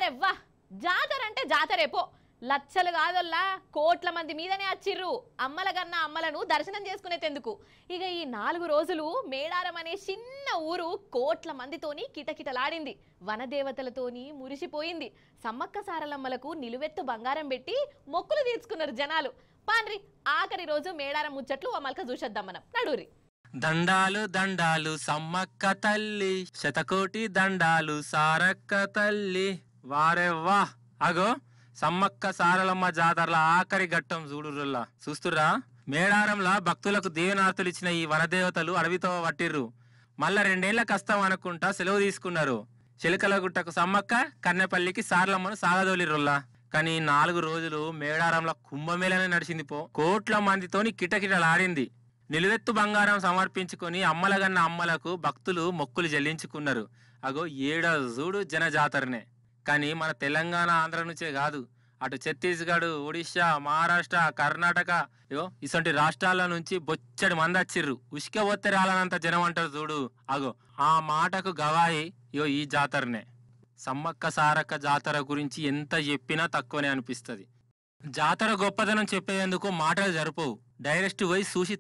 వారెవ్వా జాతర అంటే జాతరేపో లచ్చలు కాదొల్లా కోట్ల మంది మీదనే వచ్చిర్రు అమ్మల కన్నా అమ్మలను దర్శనం చేసుకునేందుకు. ఇక ఈ 4 రోజులు మేడారం అనే చిన్న ఊరు కోట్ల మందితోని కిటకిటలాడింది, వనదేవతలతోని మురిసిపోయింది. సమ్మక్క సారలమ్మలకు నిలువెత్తు బంగారం పెట్టి మొక్కులు తీర్చుకున్నారు జనాలు. పాన్రి ఆఖరి రోజు మేడారం ముచ్చట్లు ఓ మల్క చూసేద్దాం మనం, నడురి. దండాలు దండాలు సమ్మక్క తల్లి, శతకోటి దండాలు సారక్క తల్లి. వారెవ్వా అగో సమ్మక్క సారలమ్మ జాతరల ఆఖరి ఘట్టం చూడుర్రుల్లా. చూస్తుర్రా, మేడారంలా భక్తులకు దీవెనార్తులు ఇచ్చిన ఈ వనదేవతలు అడవితో పట్టిర్రు. మళ్ళా 2 ఏళ్లకు వస్తాం అనుకుంటా సెలవు తీసుకున్నారు. చిలకలగుట్టకు సమ్మక్క, కన్నెపల్లికి సారలమ్మను సాగదోలిర్రుల్లా. కానీ 4 రోజులు మేడారంలో కుంభమేళనే నడిచింది పో. కోట్ల మందితోని కిటకిటలాడింది. నిలువెత్తు బంగారం సమర్పించుకొని అమ్మలగన్న అమ్మలకు భక్తులు మొక్కులు చెల్లించుకున్నారు. అగో ఏడజూడు జన జాతరనే. కానీ మన తెలంగాణ, ఆంధ్ర నుంచే కాదు, అటు ఛత్తీస్గఢ్, ఒడిశా, మహారాష్ట్ర, కర్ణాటక ఇసొంటి రాష్ట్రాల నుంచి బొచ్చడి మంది వచ్చిర్రు. ఉసుక పోతే రాలనంత జనం అంటారు చూడు, అగో ఆ మాటకు గవాయి ఈ జాతరనే. సమ్మక్క సారక్క జాతర గురించి ఎంత చెప్పినా తక్కువనే అనిపిస్తుంది. జాతర గొప్పదనం చెప్పేందుకు మాటలు జరుపవు, డైరెక్ట్ పోయి చూసి